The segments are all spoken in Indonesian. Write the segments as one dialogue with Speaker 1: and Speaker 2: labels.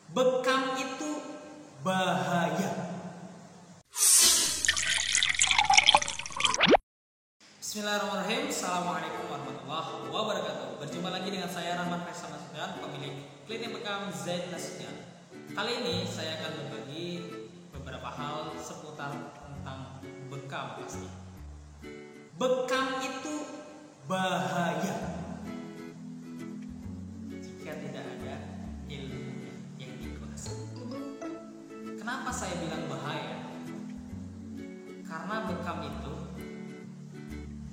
Speaker 1: Bekam itu bahaya. Bismillahirrahmanirrahim. Assalamualaikum warahmatullahi wabarakatuh. Berjumpa lagi dengan saya Rahman Faisal Nasution, pemilik klinik bekam Zaid Nasution. Kali ini saya akan berbagi beberapa hal seputar tentang bekam pasti. Bekam itu bahaya jika tidak ada ilmunya yang dikuasai. Kenapa saya bilang bahaya? Karena bekam itu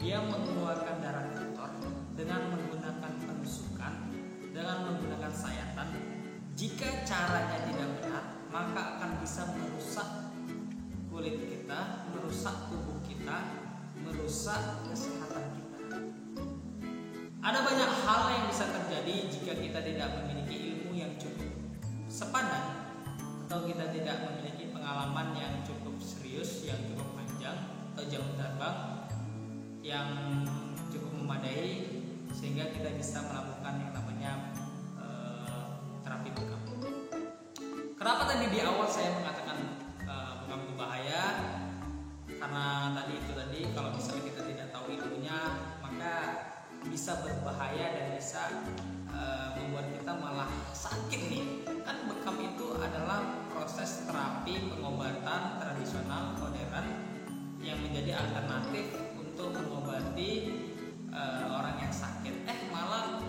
Speaker 1: dia mengeluarkan darah kotor dengan menggunakan penusukan, dengan menggunakan sayatan. Jika caranya tidak benar, maka akan bisa merusak kulit kita, merusak tubuh kita, merusak kesehatan kita. Ada banyak hal yang bisa terjadi jika kita tidak memiliki ilmu yang cukup sepadan, atau kita tidak memiliki pengalaman yang cukup serius, yang cukup panjang, atau jam terbang yang cukup memadai sehingga kita bisa melakukan yang namanya terapi bekam. Kenapa tadi di awal saya mengatakan bekam itu bahaya? Karena tadi kalau misalnya kita tidak tahu ilmunya, maka bisa berbahaya dan bisa membuat kita malah sakit nih. Kan bekam itu adalah proses terapi pengobatan tradisional modern yang menjadi alternatif untuk mengobati orang yang sakit. Malah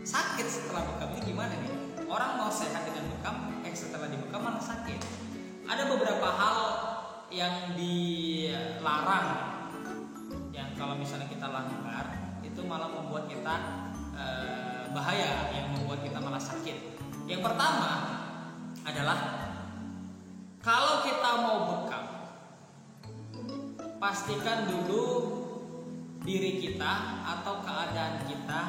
Speaker 1: sakit setelah bekam. Ini gimana nih? Orang mau sehat dengan bekam, setelah dibekam malah sakit. Ada beberapa hal yang dilarang, yang kalau misalnya kita langgar itu malah membuat kita bahaya, yang membuat kita malah sakit. Yang pertama adalah kalau kita mau bekam, pastikan dulu diri kita atau keadaan kita,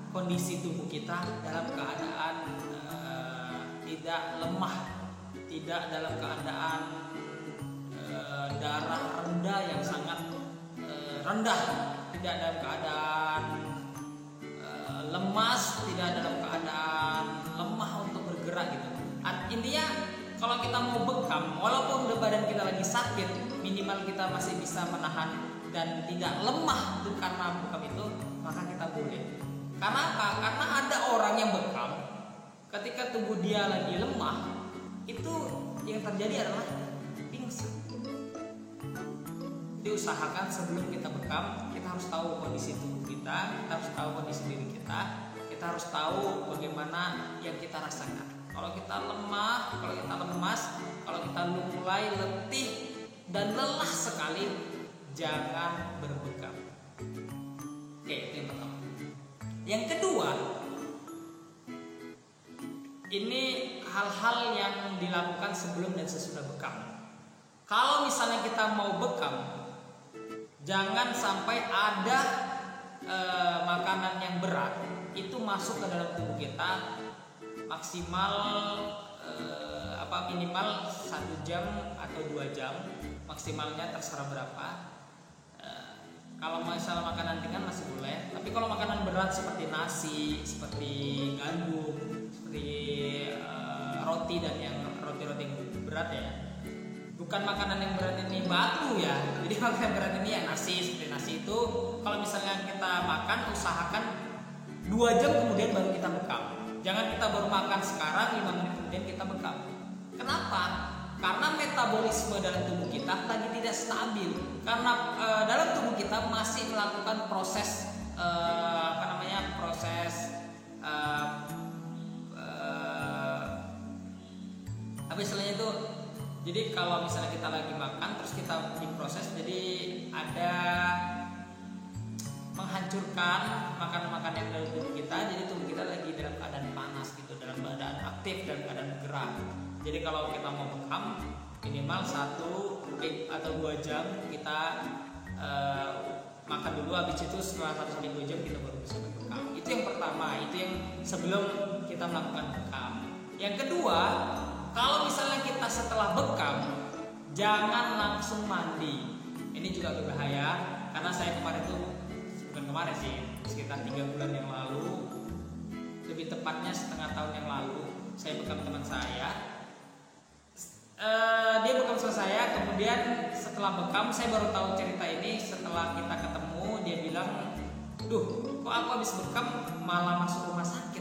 Speaker 1: kondisi tubuh kita dalam keadaan tidak lemah, tidak dalam keadaan darah rendah yang sangat rendah, tidak dalam keadaan lemas, tidak dalam keadaan lemah untuk bergerak gitu. Intinya kalau kita mau bekam, walaupun badan kita lagi sakit, minimal kita masih bisa menahan dan tidak lemah tuh karena bekam itu, maka kita boleh. Karena apa? Karena ada orang yang bekam ketika tubuh dia lagi lemah, itu yang terjadi adalah pingsan. Diusahakan sebelum kita bekam, kita harus tahu kondisi tubuh kita harus tahu kondisi diri kita harus tahu bagaimana yang kita rasakan. Kalau kita lemah, kalau kita lemas, kalau kita mulai letih dan lelah sekali, jangan berbekam. Oke, itu yang pertama. Yang kedua, ini hal-hal yang dilakukan sebelum dan sesudah bekam. Kalau misalnya kita mau bekam, jangan sampai ada makanan yang berat itu masuk ke dalam tubuh kita maksimal minimal 1 jam atau 2 jam, maksimalnya terserah berapa. Kalau misalnya makanan ringan masih boleh, tapi kalau makanan berat seperti nasi, seperti gandum, seperti roti dan yang roti-roti berat ya. Bukan makanan yang berat ini batu ya. Jadi makanan berat ini ya nasi, seperti nasi itu kalau misalnya kita makan, usahakan 2 jam kemudian baru kita bekam. Jangan kita baru makan sekarang 5 menit kemudian kita bekam. Kenapa? Karena metabolisme dalam tubuh kita lagi tidak stabil. Karena dalam tubuh kita masih melakukan proses apa istilahnya itu. Jadi kalau misalnya kita lagi makan terus kita diproses, jadi ada menghancurkan makanan-makanan yang dalam tubuh kita. Jadi tubuh kita lagi dalam keadaan panas gitu, dalam keadaan aktif, dalam keadaan bergerak. Jadi kalau kita mau bekam, minimal 1 atau 2 jam kita makan dulu, habis itu setelah 1-2 jam kita baru bisa bekam. Itu yang pertama, itu yang sebelum kita melakukan bekam. Yang kedua, kalau misalnya kita setelah bekam, jangan langsung mandi. Ini juga berbahaya, karena saya kemarin sih, sekitar 3 bulan yang lalu, lebih tepatnya setengah tahun yang lalu, saya bekam teman saya. setelah bekam, saya baru tahu cerita ini setelah kita ketemu. Dia bilang, duh, kok aku habis bekam malah masuk rumah sakit.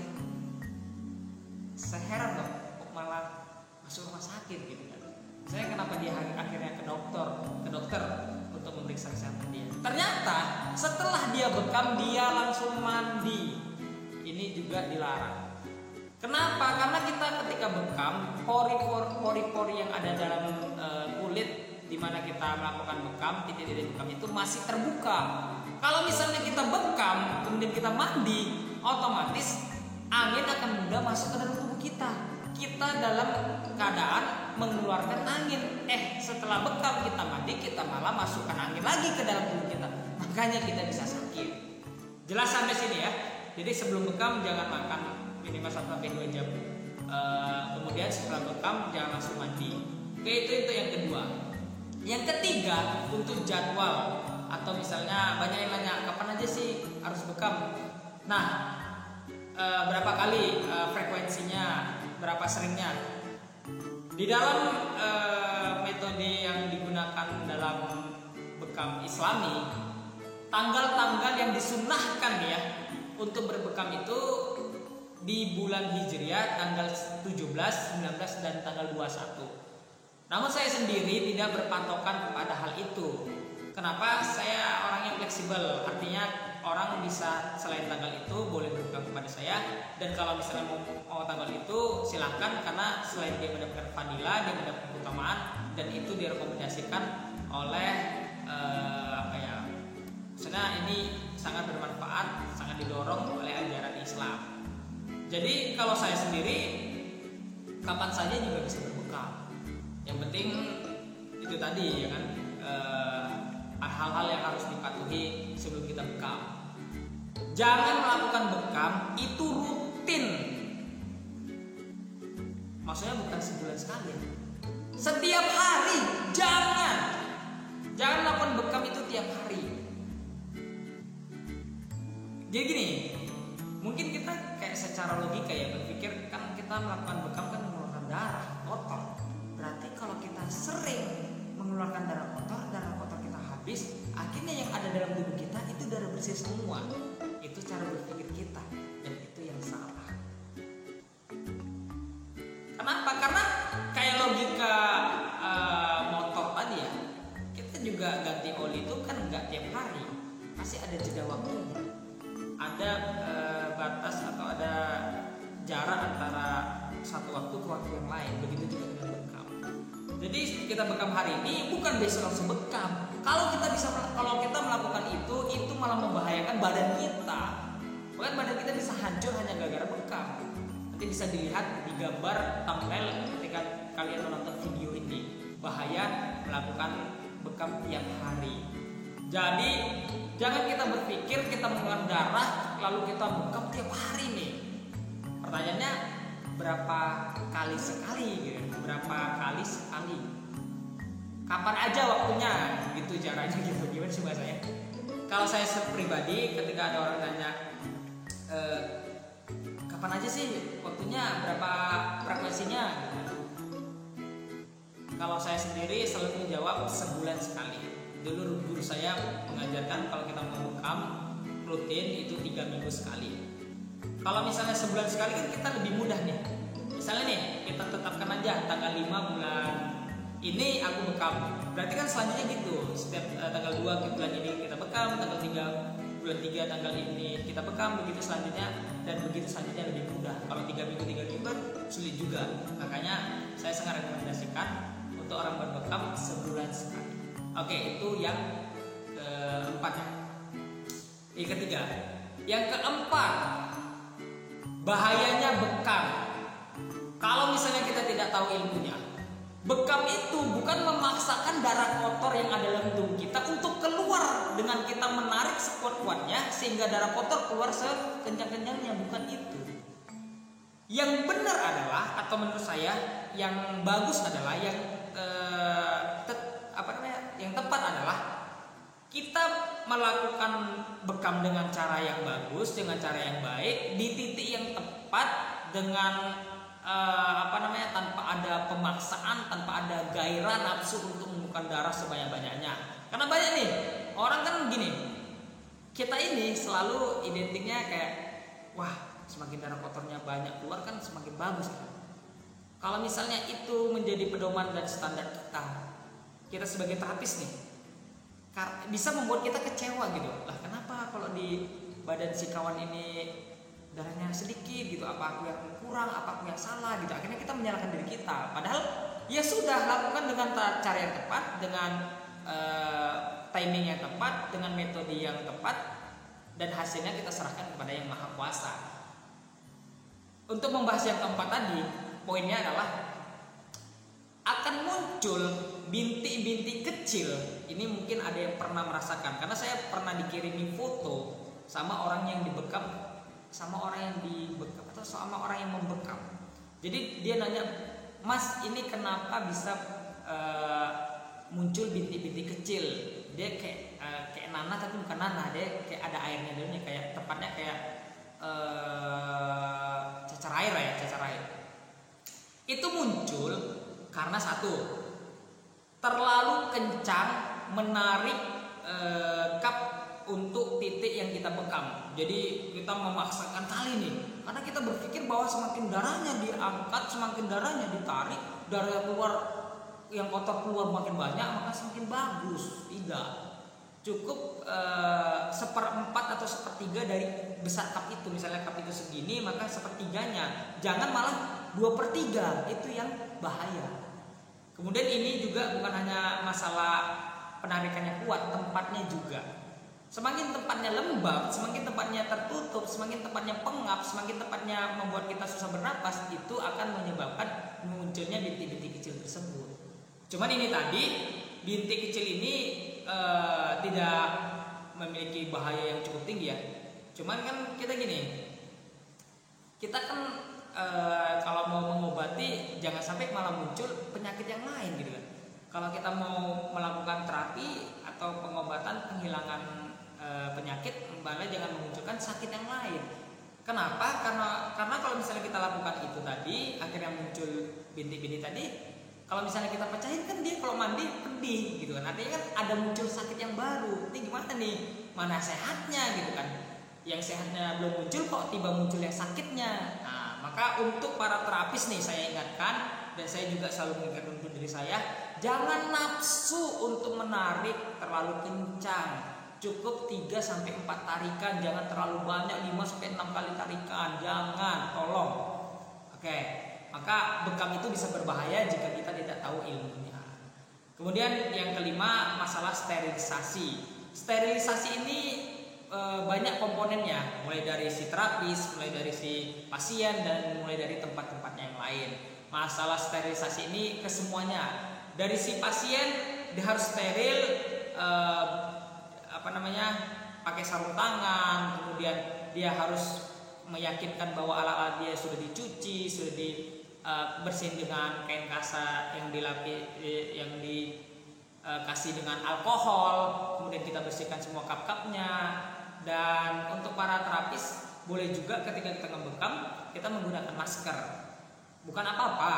Speaker 1: Saya heran dong, kok malah masuk rumah sakit gitu kan. Saya kenapa dia akhirnya ke dokter untuk memeriksa kesehatan dia. Ternyata setelah dia bekam dia langsung mandi. Ini juga dilarang. Kenapa? Karena kita ketika bekam, pori-pori yang ada dalam kulit di mana kita melakukan bekam, titik-titik bekam itu masih terbuka. Kalau misalnya kita bekam, kemudian kita mandi, otomatis angin akan mudah masuk ke dalam tubuh kita. Kita dalam keadaan mengeluarkan angin. Setelah bekam kita mandi, kita malah masukkan angin lagi ke dalam tubuh kita. Makanya kita bisa sakit. Jelas sampai sini ya. Jadi sebelum bekam jangan makan minimal 1-2 jam. Kemudian setelah bekam jangan langsung mandi. Oke, itu yang kedua. Yang ketiga, untuk jadwal atau misalnya banyak yang nanya kapan aja sih harus bekam. Nah, berapa kali frekuensinya, berapa seringnya? Di dalam metode yang digunakan dalam bekam Islami, tanggal-tanggal yang disunnahkan ya untuk berbekam itu di bulan Hijriah tanggal 17, 19 dan tanggal 21. Namun saya sendiri tidak berpatokan kepada hal itu. Kenapa? Saya orangnya fleksibel, artinya orang bisa selain tanggal itu boleh berbekam kepada saya, dan kalau misalnya mau tanggal itu silahkan, karena selain dia mendapatkan fadilah, dia mendapatkan keutamaan, dan itu direkomendasikan oleh misalnya ini sangat bermanfaat, sangat didorong oleh ajaran Islam. Jadi kalau saya sendiri kapan saja juga bisa berbekam. Yang penting itu tadi ya kan, hal-hal yang harus dipatuhi sebelum kita bekam. Jangan melakukan bekam itu rutin. Maksudnya bukan sebulan sekali. Setiap hari jangan melakukan bekam itu tiap hari. Jadi gini, mungkin kita kayak secara logika ya berpikir, kan kita melakukan bekam kan mengeluarkan darah kotor. Berarti kalau kita sering mengeluarkan darah kotor kita habis, akhirnya yang ada dalam tubuh kita itu darah bersih semua. Itu cara berpikir kita, dan itu yang salah. Kenapa? Karena kayak logika motor tadi ya, kita juga ganti oli itu kan nggak tiap hari, pasti ada jeda waktunya. Ada batas atau ada jarak antara satu waktu ke waktu yang lain. Begitu juga dengan bekam. Jadi kita bekam hari ini bukan besok langsung bekam. Kalau kita melakukan itu malah membahayakan badan kita. Bahkan badan kita bisa hancur hanya gara-gara bekam. Nanti bisa dilihat di gambar thumbnail ketika kalian menonton video ini. Bahaya melakukan bekam tiap hari. Jadi jangan kita berpikir kita mengeluarkan darah lalu kita bekam tiap hari nih. Pertanyaannya berapa kali sekali gitu? Berapa kali sekali? Kapan aja waktunya? Gitu caranya gitu. Gimana sih bahasanya? Kalau saya pribadi ketika ada orang tanya kapan aja sih waktunya, berapa frekuensinya? Kalau saya sendiri selalu menjawab sebulan sekali. Dulu guru saya mengajarkan kalau kita mau bekam rutin itu 3 minggu sekali. Kalau misalnya sebulan sekali kan kita lebih mudah nih. Misalnya nih kita tetapkan aja tanggal 5 bulan ini aku bekam. Berarti kan selanjutnya gitu. Setiap tanggal 2 bulan ini kita bekam, tanggal 3 bulan 3 tanggal ini kita bekam, begitu selanjutnya, dan begitu selanjutnya lebih mudah. Kalau 3 minggu sulit juga. Makanya saya sangat rekomendasikan untuk orang berbekam sebulan sekali. Oke, itu yang keempat ya. Yang ketiga, yang keempat, bahayanya bekam. Kalau misalnya kita tidak tahu ilmunya, bekam itu bukan memaksakan darah kotor yang ada dalam tubuh kita untuk keluar dengan kita menarik sekuat-kuatnya sehingga darah kotor keluar sekencang-kencangnya, bukan itu. Yang benar adalah, atau menurut saya yang bagus adalah, yang tepat adalah kita melakukan bekam dengan cara yang bagus, dengan cara yang baik, di titik yang tepat, dengan tanpa ada pemaksaan, tanpa ada gairah nafsu untuk mengumpulkan darah sebanyak-banyaknya. Karena banyak nih orang kan gini, kita ini selalu identiknya kayak, wah semakin darah kotornya banyak keluar kan semakin bagus kan. Kalau misalnya itu menjadi pedoman dan standar kita sebagai terapis nih, bisa membuat kita kecewa gitu. Lah kenapa kalau di badan si kawan ini darahnya sedikit gitu, apa aku yang kurang, apa aku yang salah gitu. Akhirnya kita menyalahkan diri kita. Padahal ya sudah, lakukan dengan cara yang tepat, dengan timing yang tepat, dengan metode yang tepat, dan hasilnya kita serahkan kepada Yang Maha Kuasa. Untuk membahas yang keempat tadi, poinnya adalah akan muncul bintik-bintik kecil. Ini mungkin ada yang pernah merasakan, karena saya pernah dikirimi foto sama orang yang dibekap, sama orang yang membekam. Jadi dia nanya, Mas ini kenapa bisa muncul bintik-bintik kecil? Dia kayak nanah tapi bukan nanah, dia kayak ada airnya dalamnya, kayak tepatnya kayak cecer air. Itu muncul karena satu, terlalu kencang menarik kap untuk titik yang kita bekam. Jadi kita memaksakan kali nih, karena kita berpikir bahwa semakin darahnya diangkat, semakin darahnya ditarik, darah keluar yang kotor keluar makin banyak, maka semakin bagus. Tidak, cukup 1/4 atau 1/3 dari besar kap itu. Misalnya kap itu segini, maka 1/3-nya. Jangan malah 2/3, itu yang bahaya. Kemudian ini juga bukan hanya masalah penarikannya kuat, tempatnya juga. Semakin tempatnya lembab, semakin tempatnya tertutup, semakin tempatnya pengap, semakin tempatnya membuat kita susah bernapas, itu akan menyebabkan munculnya bintik-bintik kecil tersebut. Cuman ini tadi, bintik kecil ini tidak memiliki bahaya yang cukup tinggi ya. Cuman kan kita gini, kita kan kalau mau mengobati jangan sampai malah muncul penyakit yang lain gitu kan. Kalau kita mau melakukan terapi atau pengobatan penghilangan penyakit, malah jangan memunculkan sakit yang lain. Kenapa? Karena kalau misalnya kita lakukan itu tadi, akhirnya muncul bintik-bintik tadi. Kalau misalnya kita pecahin kan dia kalau mandi pedih gitu kan. Artinya kan ada muncul sakit yang baru. Ini gimana nih? Mana sehatnya gitu kan? Yang sehatnya belum muncul kok tiba muncul yang sakitnya. Nah, maka untuk para terapis nih saya ingatkan, dan saya juga selalu mengingatkan untuk diri saya, jangan nafsu untuk menarik terlalu kencang. Cukup 3-4 tarikan, jangan terlalu banyak 5-6 kali tarikan. Jangan, tolong. Oke. Maka bekam itu bisa berbahaya jika kita tidak tahu ilmunya. Kemudian yang kelima, masalah sterilisasi. Sterilisasi ini banyak komponennya, mulai dari si terapis, mulai dari si pasien, dan mulai dari tempat-tempatnya yang lain. Masalah sterilisasi ini kesemuanya. Dari si pasien dia harus steril, pakai sarung tangan, kemudian dia harus meyakinkan bahwa alat-alat dia sudah dicuci, sudah bersihin dengan kain kasa yang dikasih dengan alkohol, kemudian kita bersihkan semua kap-kapnya. Dan untuk para terapis boleh juga ketika kita ngebekam kita menggunakan masker. Bukan apa-apa,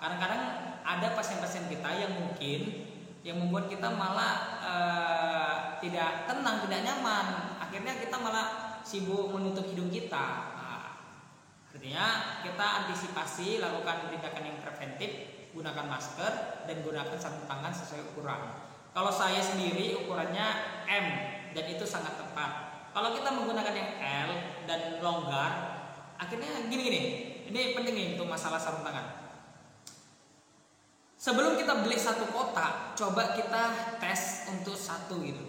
Speaker 1: kadang-kadang ada pasien-pasien kita yang mungkin yang membuat kita malah tidak tenang, tidak nyaman. Akhirnya kita malah sibuk menutup hidung kita. Artinya kita antisipasi, lakukan tindakan yang preventif, gunakan masker dan gunakan sarung tangan sesuai ukuran. Kalau saya sendiri ukurannya M dan itu sangat tepat. Kalau kita menggunakan yang L dan longgar, akhirnya gini. Ini penting nih untuk masalah sarung tangan. Sebelum kita beli satu kotak, coba kita tes untuk satu gitu.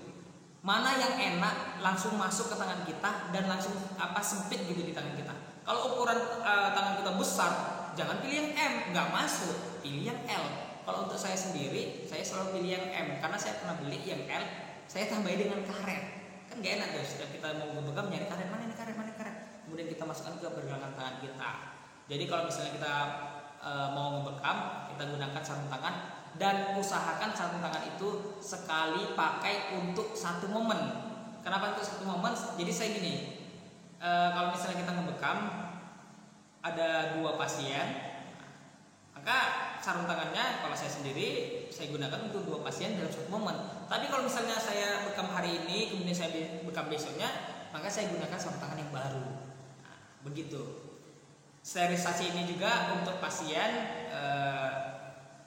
Speaker 1: Mana yang enak langsung masuk ke tangan kita dan langsung sempit gitu di tangan kita. Kalau ukuran tangan kita besar, jangan pilih yang M, nggak masuk, pilih yang L. Kalau untuk saya sendiri, saya selalu pilih yang M karena saya pernah beli yang L, saya tambahin dengan karet. Kan nggak enak tuh, setiap kita mau ngebekam nyari karet, mana ini karet. Kemudian kita masukkan ke pergelangan tangan kita. Jadi kalau misalnya kita mau ngebekam, kita gunakan sarung tangan dan usahakan sarung tangan itu sekali pakai untuk satu momen. Kenapa untuk satu momen? Jadi saya gini. Kalau misalnya kita ngebekam ada 2 pasien, maka sarung tangannya kalau saya sendiri saya gunakan untuk 2 pasien dalam satu momen. Tapi kalau misalnya saya bekam hari ini kemudian saya bekam besoknya, maka saya gunakan sarung tangan yang baru. Nah, begitu. Sterilisasi ini juga untuk pasien,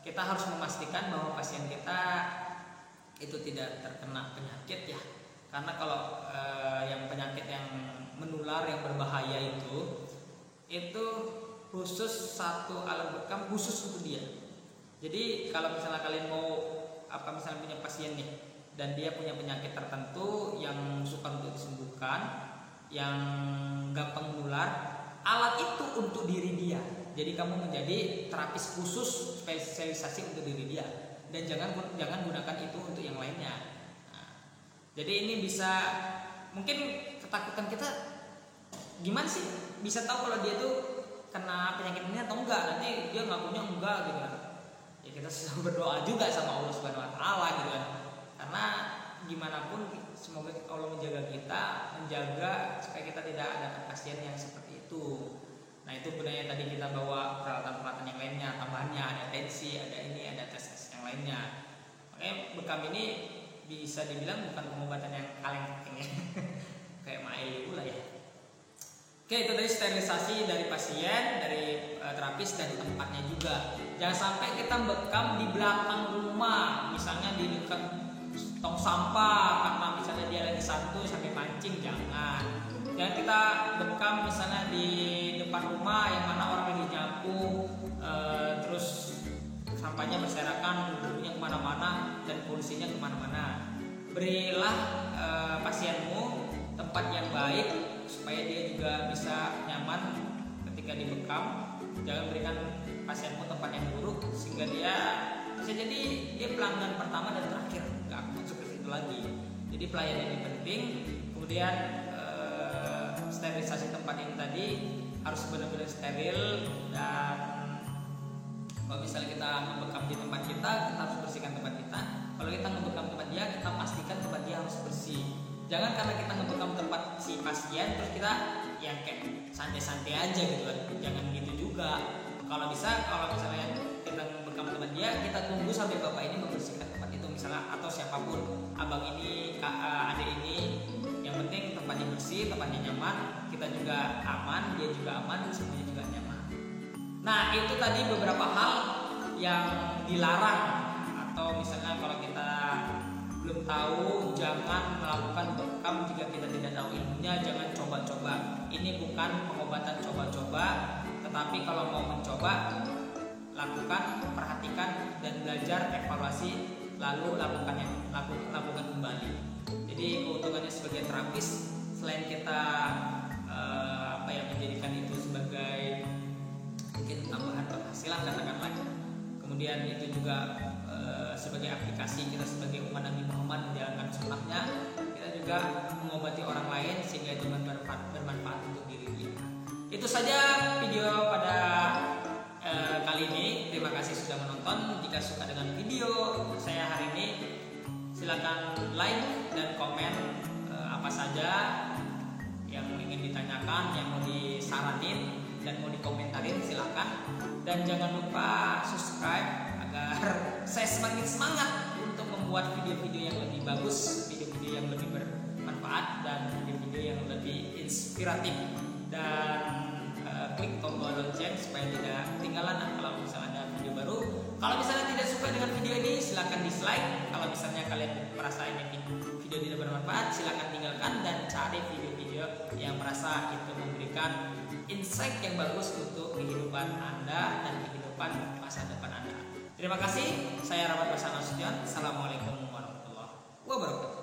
Speaker 1: kita harus memastikan bahwa pasien kita itu tidak terkena penyakit ya. Karena kalau yang penyakit yang menular yang berbahaya itu khusus satu alat bekam khusus untuk dia. Jadi kalau misalnya kalian mau misalnya punya pasien nih dan dia punya penyakit tertentu yang suka untuk disembuhkan, yang gampang menular, alat itu untuk diri dia. Jadi kamu menjadi terapis khusus spesialisasi untuk diri dia dan jangan gunakan itu untuk yang lainnya. Nah, jadi ini bisa mungkin ketakutan kita gimana sih bisa tahu kalau dia tuh kena penyakit ini atau enggak, nanti dia ngakunya enggak gitu kan. Ya kita selalu berdoa juga sama Allah Subhanahu wa taala gitu kan. Karena gimana pun semoga Allah menjaga kita, menjaga supaya kita tidak ada pasien yang seperti itu. Nah, itu gunanya tadi kita bawa peralatan-peralatan yang lainnya, tambahannya ada tensi, ada ini, ada tes yang lainnya. Makanya bekam ini bisa dibilang bukan pengobatan yang kaleng-kaleng ya. Kayak mail lah ya. Oke, itu tadi sterilisasi dari pasien, dari terapis dan tempatnya juga. Jangan sampai kita bekam di belakang rumah, misalnya di dekat tong sampah karena misalnya dia lagi santuy sampai mancing, jangan. Jangan kita bekam misalnya di depan rumah yang mana orang lagi nyapu, terus sampahnya berserakan, debunya kemana-mana dan polusinya kemana-mana. Berilah pasienmu tempat yang baik supaya dia juga bisa nyaman ketika dibekam. Jangan berikan pasienmu tempat yang buruk sehingga dia bisa jadi dia pelanggan pertama dan terakhir, nggak akan masuk ke situ lagi. Jadi pelayanan ini penting. Kemudian sterilisasi tempat ini tadi harus benar-benar steril, dan kalau misalnya kita ngebekam di tempat kita harus bersihkan tempat kita. Kalau kita ngebekam tempat dia, kita pastikan tempat dia harus bersih. Jangan karena kita ngebekam tempat si pasien terus kita yang kayak santai-santai aja gitu kan. Jangan gitu juga. Kalau misalnya kita ngebekam tempat dia, kita tunggu sampai bapak ini membersihkan tempat itu misalnya, atau siapapun, abang ini, adik ini. Yang penting tempatnya bersih, tempatnya nyaman, kita juga aman, dia juga aman, semuanya juga nyaman. Nah, itu tadi beberapa hal yang dilarang, atau misalnya kalau kita belum tahu, jangan melakukan bekam jika kita tidak tahu ilmunya, jangan coba-coba. Ini bukan pengobatan coba-coba, tetapi kalau mau mencoba, lakukan, perhatikan dan belajar, evaluasi, lalu lakukan kembali. Jadi keuntungannya sebagai terapis, selain kita menjadikan itu sebagai mungkin tambahan penghasilan katakanlah, kemudian itu juga sebagai aplikasi kita sebagai umat Nabi Muhammad menjalankan sunnahnya, kita juga mengobati orang lain sehingga itu bermanfaat untuk diri kita. Itu saja video pada kali ini. Terima kasih sudah menonton. Jika suka dengan video saya hari ini, silakan like dan komen apa saja yang ingin ditanyakan, yang mau disaranin dan mau dikomentarin, silakan. Dan jangan lupa subscribe agar saya semakin semangat untuk membuat video-video yang lebih bagus, video-video yang lebih bermanfaat, dan video-video yang lebih inspiratif. Dan klik tombol lonceng supaya tidak ketinggalan kalau misalnya ada video baru. Kalau misalnya tidak suka dengan video ini, silakan dislike. Kalau misalnya kalian merasa ini video tidak bermanfaat, silakan tinggalkan dan cari video-video yang merasa itu memberikan insight yang bagus untuk kehidupan Anda dan kehidupan masa depan Anda. Terima kasih. Saya Rahmat Basana Nasution. Assalamualaikum warahmatullahi wabarakatuh.